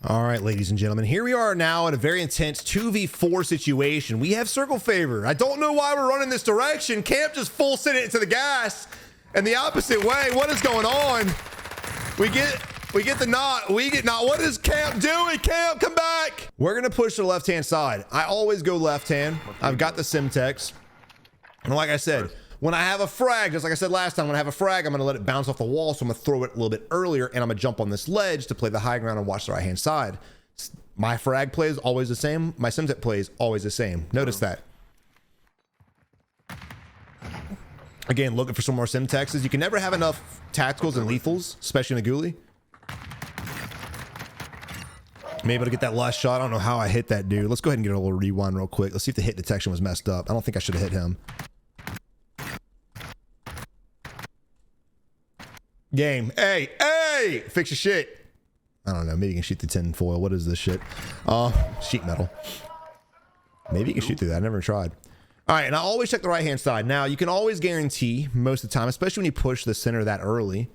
All right, ladies and gentlemen, here we are now in a very intense 2v4 situation. We have circle favor. I don't know why we're running this direction. Camp just full sent it to the gas and the opposite way. What is going on? We get the knot. We get not. What is Camp doing? Camp, come back. We're going to push to the left-hand side. I always go left-hand. I've got the Simtex. And like I said, when I have a frag, just like I said last time, when I have a frag, I'm going to let it bounce off the wall. So I'm going to throw it a little bit earlier, and I'm going to jump on this ledge to play the high ground and watch the right-hand side. My frag play is always the same. My Simtex play is always the same. Notice that. Again, looking for some more Simtexes. You can never have enough tacticals and lethals, especially in a ghoulie. I'm able to get that last shot. I don't know how I hit that dude. Let's go ahead and get a little rewind real quick. Let's see if the hit detection was messed up. I don't think I should have hit him. Game. Hey, fix your shit. I don't know. Maybe you can shoot the tin foil. What is this shit? Sheet metal. Maybe you can shoot through that. I never tried. All right, and I always check the right-hand side. Now, you can always guarantee most of the time, especially when you push the center that early,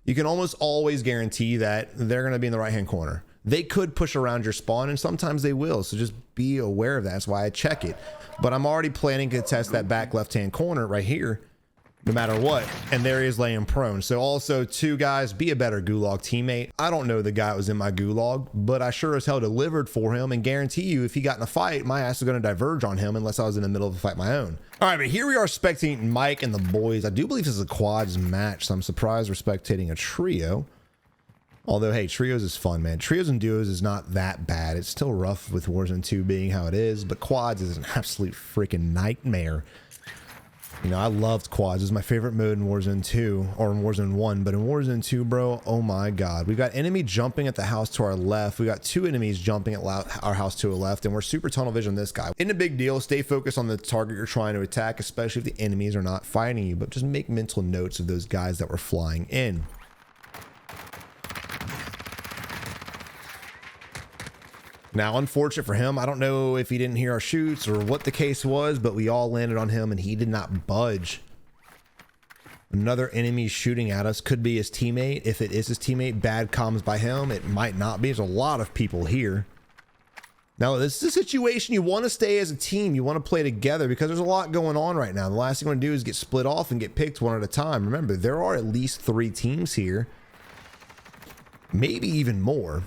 you can almost always guarantee that they're going to be in the right-hand corner. They could push around your spawn, and sometimes they will, so just be aware of that. That's why I check it. But I'm already planning to test that back left-hand corner right here, no matter what, and there he is laying prone. So also, too, guys, be a better gulag teammate. I don't know the guy that was in my gulag, but I sure as hell delivered for him, and guarantee you, if he got in a fight, my ass is going to diverge on him unless I was in the middle of a fight my own. All right, but here we are spectating Mike and the boys. I do believe this is a quads match, so I'm surprised we're spectating a trio. Although, hey, trios is fun, man. Trios and duos is not that bad. It's still rough with Warzone 2 being how it is, but quads is an absolute freaking nightmare. You know, I loved quads. It was my favorite mode in Warzone 2, or in Warzone 1, but in Warzone 2, bro, oh my God. We've got enemy jumping at the house to our left. We got two enemies jumping at our house to our left, and we're super tunnel vision on this guy. Isn't a big deal. Stay focused on the target you're trying to attack, especially if the enemies are not fighting you, but just make mental notes of those guys that were flying in. Now, unfortunate for him, I don't know if he didn't hear our shoots or what the case was, but we all landed on him and he did not budge. Another enemy shooting at us. Could be his teammate. If it is his teammate, bad comms by him. It might not be. There's a lot of people here. Now, this is a situation you want to stay as a team. You want to play together because there's a lot going on right now. The last thing you want to do is get split off and get picked one at a time. Remember, there are at least 3 teams here. Maybe even more.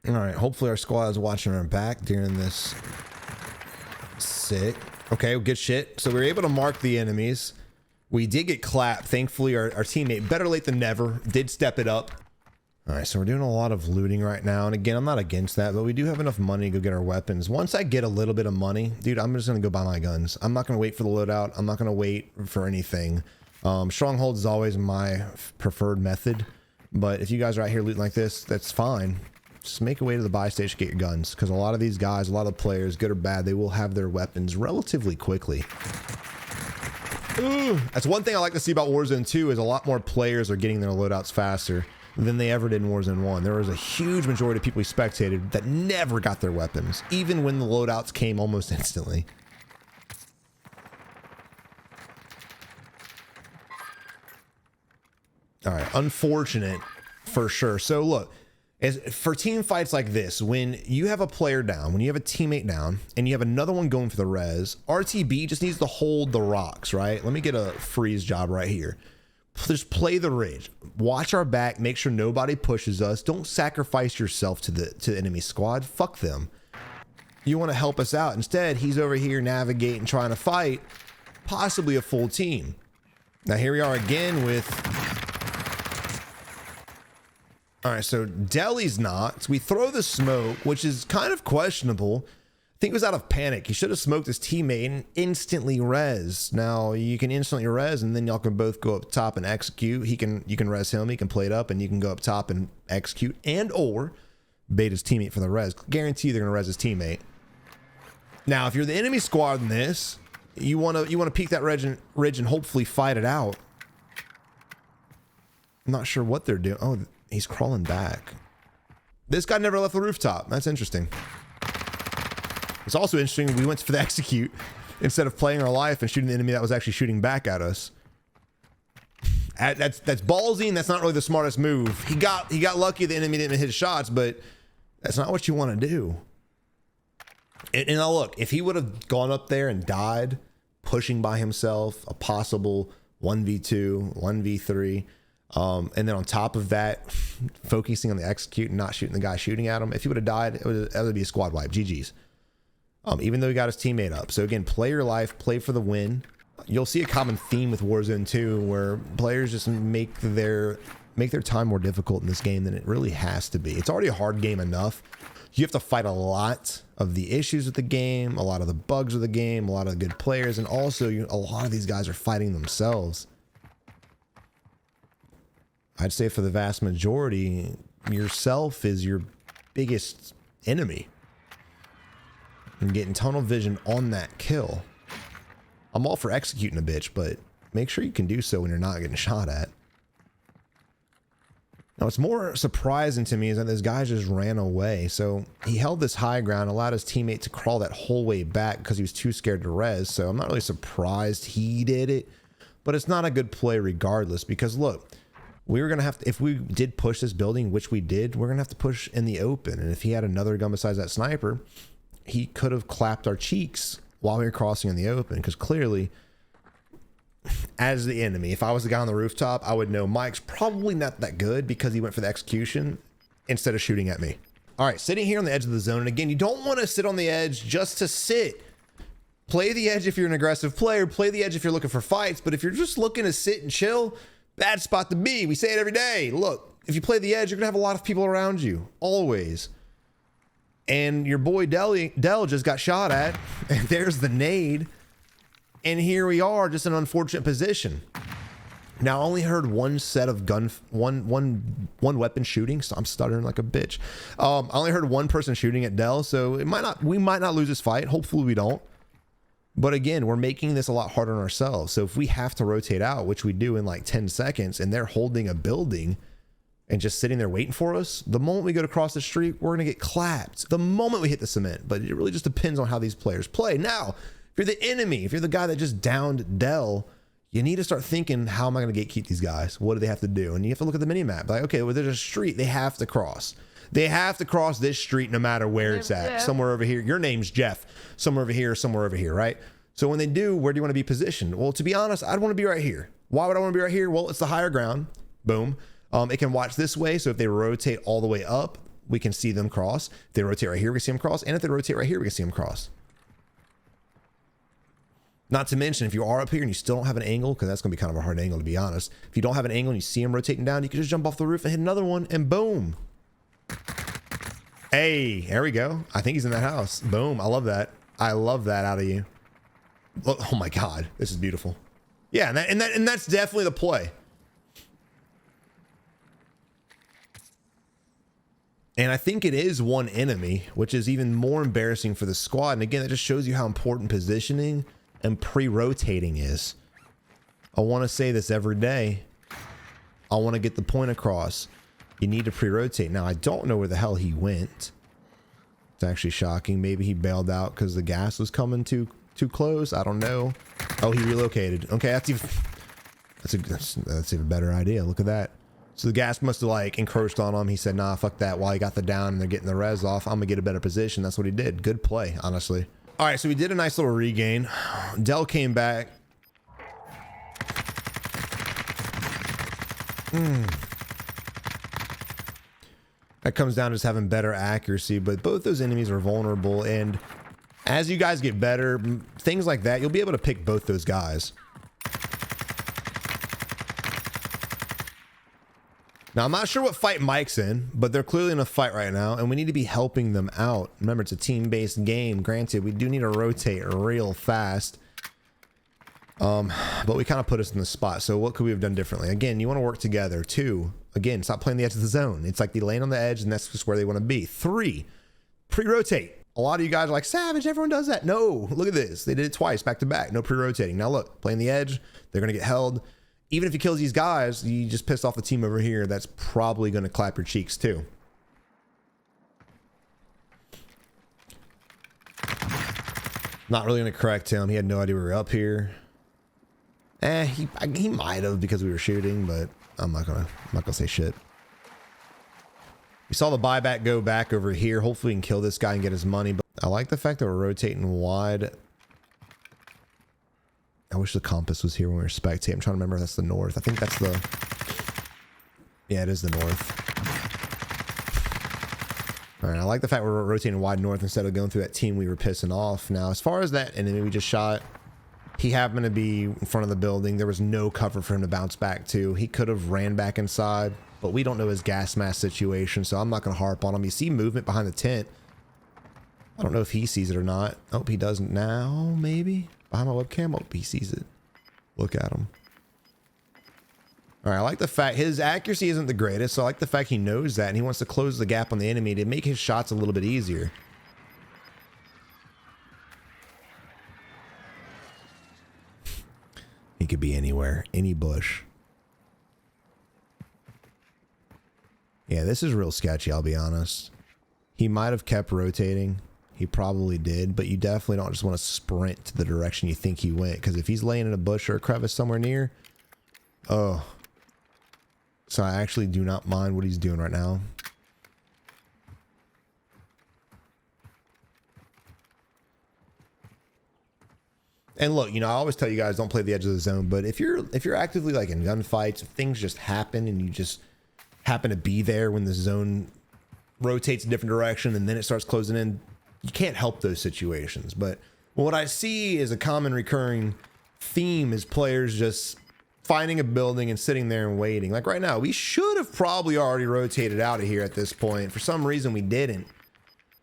All right, hopefully our squad is watching our back during this. Sick. Okay, well, good shit. So we were able to mark the enemies. We did get clapped. Thankfully, our teammate, better late than never, did step it up. All right, so we're doing a lot of looting right now. And again, I'm not against that, but we do have enough money to go get our weapons. Once I get a little bit of money, dude, I'm just going to go buy my guns. I'm not going to wait for the loadout. I'm not going to wait for anything. Strongholds is always my preferred method. But if you guys are out here looting like this, that's fine. Just make your way to the buy station, get your guns, because a lot of these guys, a lot of players, good or bad, they will have their weapons relatively quickly. Ooh, that's one thing I like to see about Warzone 2 is a lot more players are getting their loadouts faster than they ever did in Warzone 1. There was a huge majority of people who spectated that never got their weapons, even when the loadouts came almost instantly. All right, unfortunate for sure. So look, as for team fights like this, when you have a player down, when you have a teammate down, and you have another one going for the res, RTB just needs to hold the rocks, right? Let me get a freeze job right here. Just play the ridge. Watch our back. Make sure nobody pushes us. Don't sacrifice yourself to the enemy squad. Fuck them. You want to help us out. Instead, he's over here navigating, trying to fight possibly a full team. Now here we are again with... All right, so Deli's not. So we throw the smoke, which is kind of questionable. I think it was out of panic. He should have smoked his teammate and instantly res. Now you can instantly res, and then y'all can both go up top and execute. You can res him. He can play it up, and you can go up top and execute, and or bait his teammate for the res. Guarantee they're gonna res his teammate. Now, if you're the enemy squad in this, you wanna peek that ridge and hopefully fight it out. I'm not sure what they're doing. Oh. He's crawling back. This guy never left the rooftop. That's interesting. It's also interesting we went for the execute instead of playing our life and shooting the enemy that was actually shooting back at us. That's ballsy, and that's not really the smartest move. He got lucky the enemy didn't hit his shots, but that's not what you want to do. And now look, if he would have gone up there and died, pushing by himself, a possible 1v2, 1v3, and then on top of that, focusing on the execute and not shooting the guy shooting at him, if he would have died, it would be a squad wipe. GG's. Even though he got his teammate up. So again, play your life, play for the win. You'll see a common theme with Warzone 2 where players just make their time more difficult in this game than it really has to be. It's already a hard game enough. You have to fight a lot of the issues with the game, a lot of the bugs of the game, a lot of the good players, and also a lot of these guys are fighting themselves. I'd say for the vast majority, yourself is your biggest enemy. And getting tunnel vision on that kill. I'm all for executing a bitch, but make sure you can do so when you're not getting shot at. Now, what's more surprising to me is that this guy just ran away. So he held this high ground, allowed his teammate to crawl that whole way back because he was too scared to res. So I'm not really surprised he did it, but it's not a good play regardless, because look, we were going to have to, if we did push this building, which we did, we're going to have to push in the open. And if he had another gun besides that sniper, he could have clapped our cheeks while we were crossing in the open, because clearly, as the enemy, if I was the guy on the rooftop, I would know Mike's probably not that good because he went for the execution instead of shooting at me. All right, sitting here on the edge of the zone. And again, you don't want to sit on the edge just to sit. Play the edge if you're an aggressive player. Play the edge if you're looking for fights. But if you're just looking to sit and chill, bad spot to be. We say it every day. Look, if you play the edge, you're going to have a lot of people around you. Always. And your boy Dell just got shot at. And there's the nade. And here we are, just in an unfortunate position. Now, I only heard one set of one weapon shooting. So I'm stuttering like a bitch. I only heard one person shooting at Dell, so we might not lose this fight. Hopefully we don't. But again, we're making this a lot harder on ourselves. So if we have to rotate out, which we do in like 10 seconds, and they're holding a building and just sitting there waiting for us, the moment we go to cross the street, we're going to get clapped. The moment we hit the cement. But it really just depends on how these players play. Now, if you're the enemy, if you're the guy that just downed Dell, you need to start thinking, how am I going to gatekeep these guys? What do they have to do? And you have to look at the mini map. Like, okay, well, there's a street they have to cross. They have to cross this street no matter where it's at. Somewhere over here. Your name's Jeff. Somewhere over here, right? So when they do, where do you want to be positioned? Well, to be honest, I'd want to be right here. Why would I want to be right here? Well, it's the higher ground. Boom. It can watch this way. So if they rotate all the way up, we can see them cross. If they rotate right here, we can see them cross. And if they rotate right here, we can see them cross. Not to mention, if you are up here and you still don't have an angle, because that's going to be kind of a hard angle, to be honest. If you don't have an angle and you see him rotating down, you can just jump off the roof and hit another one, and boom. Hey, there we go. I think he's in that house. Boom. I love that. I love that out of you. Look, oh my God, this is beautiful. Yeah, and that's definitely the play. And I think it is one enemy, which is even more embarrassing for the squad. And again, that just shows you how important positioning and pre-rotating is. I want to say this every day. I want to get the point across. You need to pre-rotate. Now, I don't know where the hell he went. It's actually shocking. Maybe he bailed out because the gas was coming too close. I don't know. Oh, he relocated. Okay, that's even better idea. Look at that. So the gas must have like encroached on him. He said, nah, fuck that. While he got the down and they're getting the res off, I'm gonna get a better position. That's what he did. Good play, honestly. All right, so we did a nice little regain. Dell came back. That comes down to just having better accuracy, but both those enemies are vulnerable. And as you guys get better, things like that, you'll be able to pick both those guys. Now, I'm not sure what fight Mike's in, but they're clearly in a fight right now, and we need to be helping them out. Remember, it's a team-based game. Granted, we do need to rotate real fast. But we kind of put us in the spot. So what could we have done differently? Again, you want to work together. 2, again, stop playing the edge of the zone. It's like they land on the edge, and that's just where they want to be. 3, pre-rotate. A lot of you guys are like, Savage, everyone does that. No, look at this. They did it twice, back to back. No pre-rotating. Now look, playing the edge, they're going to get held. Even if he kills these guys, you just pissed off the team over here. That's probably going to clap your cheeks too. Not really gonna correct him. He had no idea we were up here. He might have because we were shooting, but I'm not gonna say shit. We saw the buyback go back over here. Hopefully we can kill this guy and get his money. But I like the fact that we're rotating wide. I wish the compass was here when we were spectating. I'm trying to remember if that's the north. I think that's the... Yeah, it is the north. All right, I like the fact we're rotating wide north instead of going through that team we were pissing off. Now, as far as that enemy we just shot, he happened to be in front of the building. There was no cover for him to bounce back to. He could have ran back inside, but we don't know his gas mask situation, so I'm not going to harp on him. You see movement behind the tent. I don't know if he sees it or not. Oh, he doesn't now, maybe? Behind my webcam? Oh, he sees it. Look at him. All right, I like the fact his accuracy isn't the greatest, so I like the fact he knows that and he wants to close the gap on the enemy to make his shots a little bit easier. He could be anywhere, any bush. Yeah, this is real sketchy, I'll be honest. He might have kept rotating. He probably did, but you definitely don't just want to sprint to the direction you think he went, because if he's laying in a bush or a crevice somewhere near, oh. So I actually do not mind what he's doing right now. And look, you know, I always tell you guys don't play the edge of the zone, but if you're actively like in gunfights, if things just happen and you just happen to be there when the zone rotates a different direction and then it starts closing in, you can't help those situations. But what I see is a common recurring theme is players just finding a building and sitting there and waiting. Like right now, we should have probably already rotated out of here at this point. For some reason, we didn't.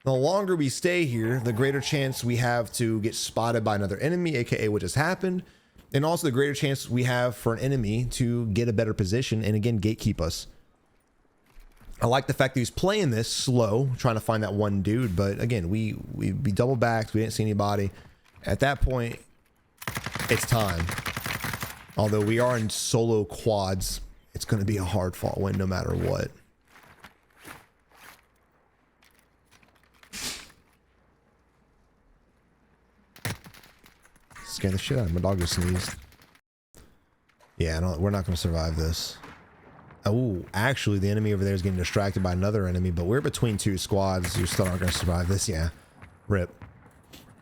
The longer we stay here, the greater chance we have to get spotted by another enemy, aka what just happened, and also the greater chance we have for an enemy to get a better position and again gatekeep us. I like the fact that he's playing this slow, trying to find that one dude, but again, we double backed, we didn't see anybody. At that point, it's time. Although we are in solo quads, it's going to be a hard fought win no matter what. Scare the shit out of me. My dog just sneezed. Yeah, we're not going to survive this. Oh, actually, the enemy over there is getting distracted by another enemy, but we're between two squads. You're still not going to survive this. Yeah. Rip.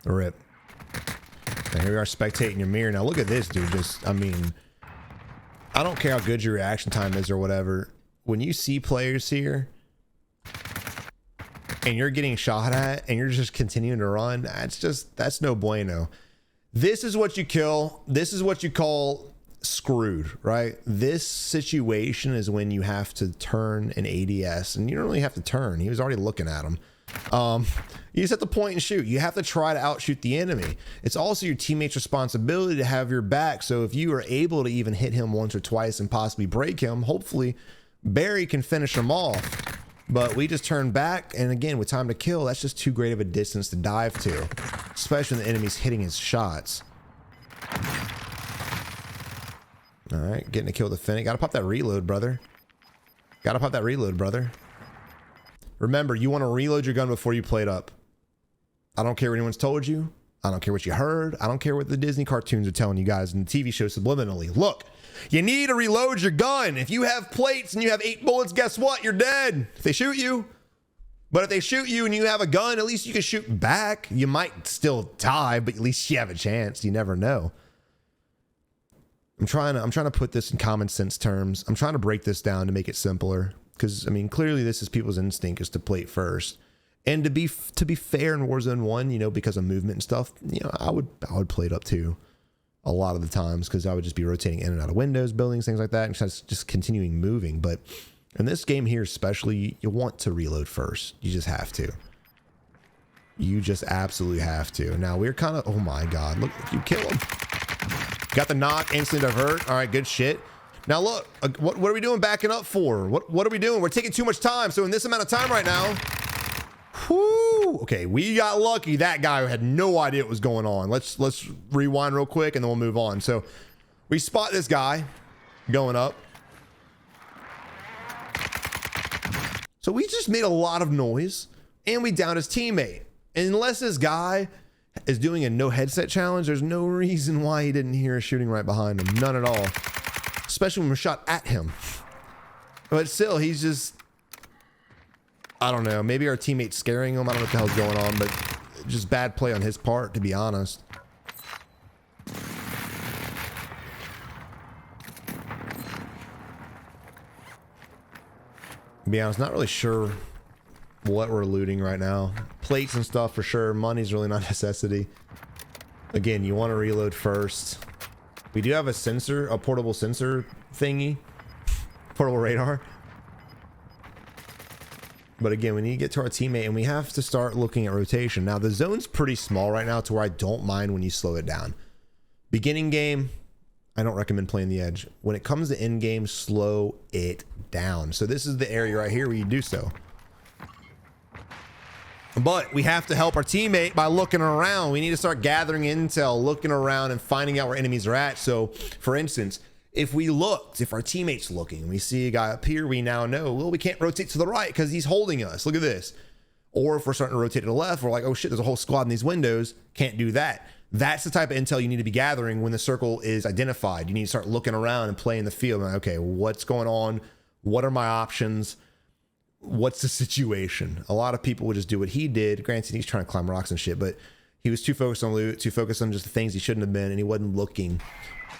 Rip. And here we are spectating your mirror. Now look at this dude. Just, I mean, I don't care how good your reaction time is or whatever. When you see players here and you're getting shot at and you're just continuing to run, that's no bueno. This is what you kill. This is what you call screwed, right? This situation is when you have to turn an ADS, and you don't really have to turn. He was already looking at him. You just have to point and shoot. You have to try to outshoot the enemy. It's also your teammate's responsibility to have your back. So if you are able to even hit him once or twice and possibly break him, hopefully Barry can finish him off. But we just turn back, and again, with time to kill, that's just too great of a distance to dive to, especially when the enemy's hitting his shots. All right, getting a kill with the Fennec. Gotta pop that reload, brother. Gotta pop that reload, brother. Remember, you want to reload your gun before you play it up. I don't care what anyone's told you. I don't care what you heard. I don't care what the Disney cartoons are telling you guys and the TV shows subliminally. Look, you need to reload your gun. If you have plates and you have 8 bullets, guess what? You're dead if they shoot you. But if they shoot you and you have a gun, at least you can shoot back. You might still die, but at least you have a chance. You never know. I'm trying to put this in common sense terms. I'm trying to break this down to make it simpler. Because, I mean, clearly this is people's instinct is to play it first. And to be fair in Warzone 1, you know, because of movement and stuff, you know, I would play it up too a lot of the times, because I would just be rotating in and out of windows, buildings, things like that, and just continuing moving. But in this game here especially, you want to reload first. You just have to. You just absolutely have to. Now we're kind of, oh my god, look, you kill him. Got the knock, instant divert. All right, good shit. Now look, what are we doing backing up for? What are we doing? We're taking too much time. So in this amount of time right now, whoo, okay, we got lucky. That guy had no idea what was going on. Let's rewind real quick and then we'll move on. So we spot this guy going up. So we just made a lot of noise and we downed his teammate. And unless this guy is doing a no headset challenge, there's no reason why he didn't hear us shooting right behind him. None at all. Especially when we shot at him. But still, he's just... I don't know. Maybe our teammate's scaring him. I don't know what the hell's going on, but just bad play on his part, to be honest. To be honest, not really sure what we're looting right now. Plates and stuff for sure. Money's really not a necessity. Again, you want to reload first. We do have a sensor, a portable sensor thingy. Portable radar. But again, we need to get to our teammate and we have to start looking at rotation. Now, the zone's pretty small right now to where I don't mind when you slow it down. Beginning game, I don't recommend playing the edge. When it comes to end game, slow it down. So this is the area right here where you do so. But we have to help our teammate by looking around. We need to start gathering intel, looking around and finding out where enemies are at. So for instance, if our teammate's looking, we see a guy up here, we now know, well, we can't rotate to the right because he's holding us. Look at this. Or if we're starting to rotate to the left, we're like, oh shit, there's a whole squad in these windows. Can't do that. That's the type of intel you need to be gathering when the circle is identified. You need to start looking around and playing the field. Like, okay, what's going on? What are my options? What's the situation? A lot of people would just do what he did. Granted, he's trying to climb rocks and shit, but he was too focused on loot, too focused on just the things he shouldn't have been, and he wasn't looking.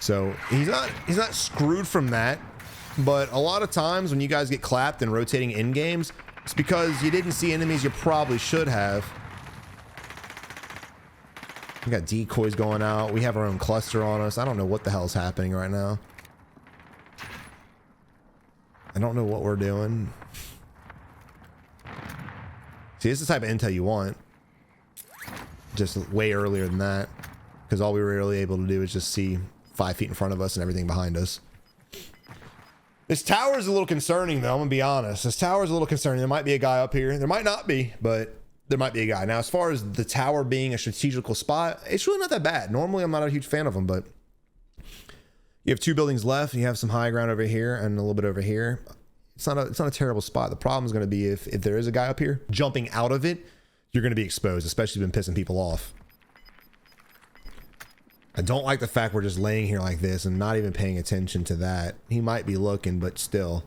So he's not screwed from that. But a lot of times when you guys get clapped and rotating in games, it's because you didn't see enemies you probably should have. We got decoys going out. We have our own cluster on us. I don't know what the hell's happening right now. I don't know what we're doing. See, this is the type of intel you want. Just way earlier than that. Because all we were really able to do is just see 5 feet in front of us and everything behind us. This tower is a little concerning, though. I'm going to be honest. This tower is a little concerning. There might be a guy up here. There might not be, but there might be a guy. Now, as far as the tower being a strategical spot, it's really not that bad. Normally, I'm not a huge fan of them, but you have 2 buildings left. You have some high ground over here and a little bit over here. It's not a terrible spot. The problem is going to be if there is a guy up here jumping out of it, you're going to be exposed, especially if you've been pissing people off. I don't like the fact we're just laying here like this and not even paying attention to that. He might be looking, but still.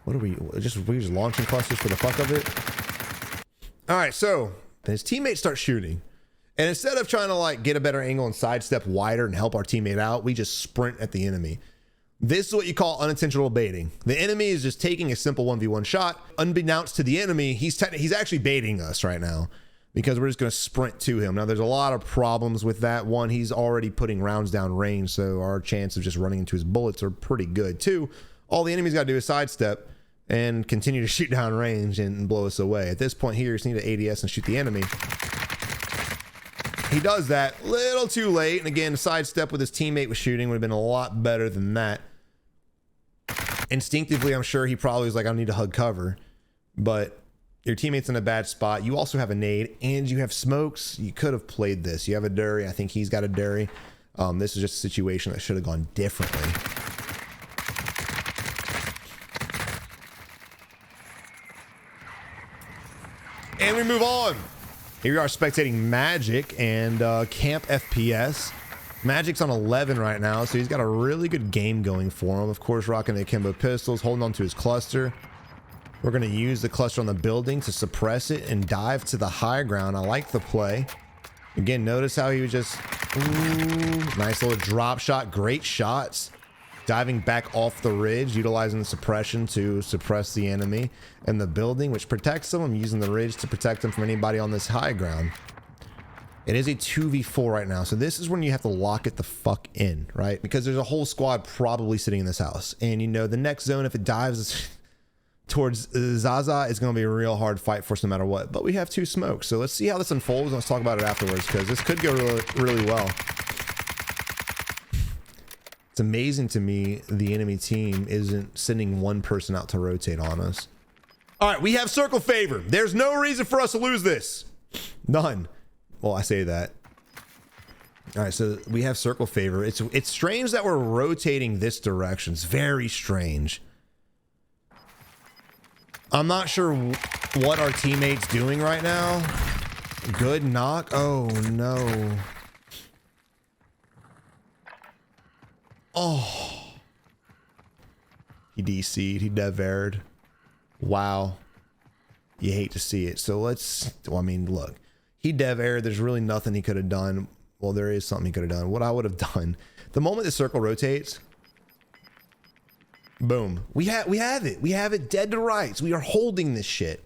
What are we just launching clusters for the fuck of it? All right, so his teammates start shooting. And instead of trying to like get a better angle and sidestep wider and help our teammate out, we just sprint at the enemy. This is what you call unintentional baiting. The enemy is just taking a simple 1v1 shot. Unbeknownst to the enemy, he's actually baiting us right now because we're just going to sprint to him. Now, there's a lot of problems with that. One, he's already putting rounds down range, so our chance of just running into his bullets are pretty good. Two, all the enemy's got to do is sidestep and continue to shoot down range and blow us away. At this point here, you just need to ADS and shoot the enemy. He does that a little too late. And again, the sidestep with his teammate was shooting would have been a lot better than that. Instinctively, I'm sure he probably was like, I need to hug cover. But your teammate's in a bad spot. You also have a nade and you have smokes. You could have played this. You have a durry. I think he's got a durry. This is just a situation that should have gone differently. And we move on. Here we are spectating Magic and Camp FPS. Magic's on 11 right now, so he's got a really good game going for him. Of course, rocking the akimbo pistols, holding on to his cluster. We're going to use the cluster on the building to suppress it and dive to the high ground. I like the play. Again, notice how he was just... nice little drop shot. Great shots. Diving back off the ridge, utilizing the suppression to suppress the enemy and the building, which protects them. I'm using the ridge to protect them from anybody on this high ground. It is a 2v4 right now, so this is when you have to lock it the fuck in, right? Because there's a whole squad probably sitting in this house. And you know, the next zone, if it dives towards Zaza, it's going to be a real hard fight for us no matter what. But we have 2 smokes, so let's see how this unfolds. Let's talk about it afterwards, because this could go really, really well. It's amazing to me the enemy team isn't sending one person out to rotate on us. All right, we have circle favor. There's no reason for us to lose this. None. Well, I say that. All right, so we have circle favor. It's strange that we're rotating this direction. It's very strange. I'm not sure what our teammate's doing right now. Good knock. Oh no. Oh. He DC'd. He dev-aired. Wow. You hate to see it. So let's, well, I mean, look. He dev-aired. There's really nothing he could have done. Well, there is something he could have done. What I would have done, the moment the circle rotates, boom. We have it. We have it dead to rights. We are holding this shit.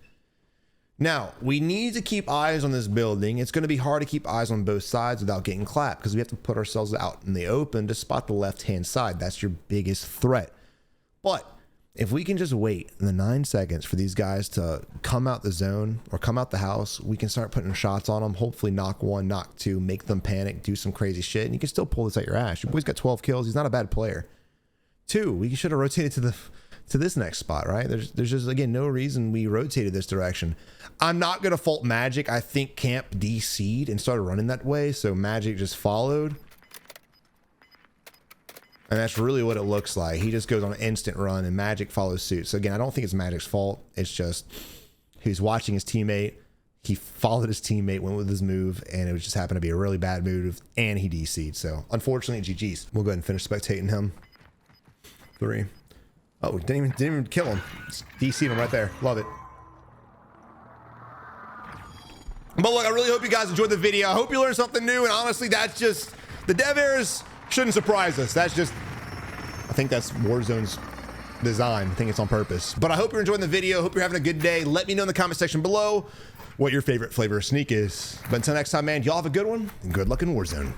Now, we need to keep eyes on this building. It's going to be hard to keep eyes on both sides without getting clapped because we have to put ourselves out in the open to spot the left-hand side. That's your biggest threat. But if we can just wait in the 9 seconds for these guys to come out the zone or come out the house, we can start putting shots on them. Hopefully knock one, knock two, make them panic, do some crazy shit. And you can still pull this out your ass. Your boy's got 12 kills. He's not a bad player. 2, we should have rotated to this next spot, right? There's just, again, no reason we rotated this direction. I'm not going to fault Magic. I think Camp DC'd and started running that way, so Magic just followed. And that's really what it looks like. He just goes on an instant run and Magic follows suit. So again, I don't think it's Magic's fault. It's just he's watching his teammate. He followed his teammate, went with his move, and it just happened to be a really bad move, and he DC'd. So unfortunately, GG's. We'll go ahead and finish spectating him. 3. Oh, we didn't even kill him. Just DC'd him right there. Love it. But look, I really hope you guys enjoyed the video. I hope you learned something new. And honestly, that's just, the dev errors shouldn't surprise us. That's just, I think that's Warzone's design. I think it's on purpose. But I hope you're enjoying the video. Hope you're having a good day. Let me know in the comment section below what your favorite flavor of sneak is. But until next time, man, y'all have a good one. And good luck in Warzone.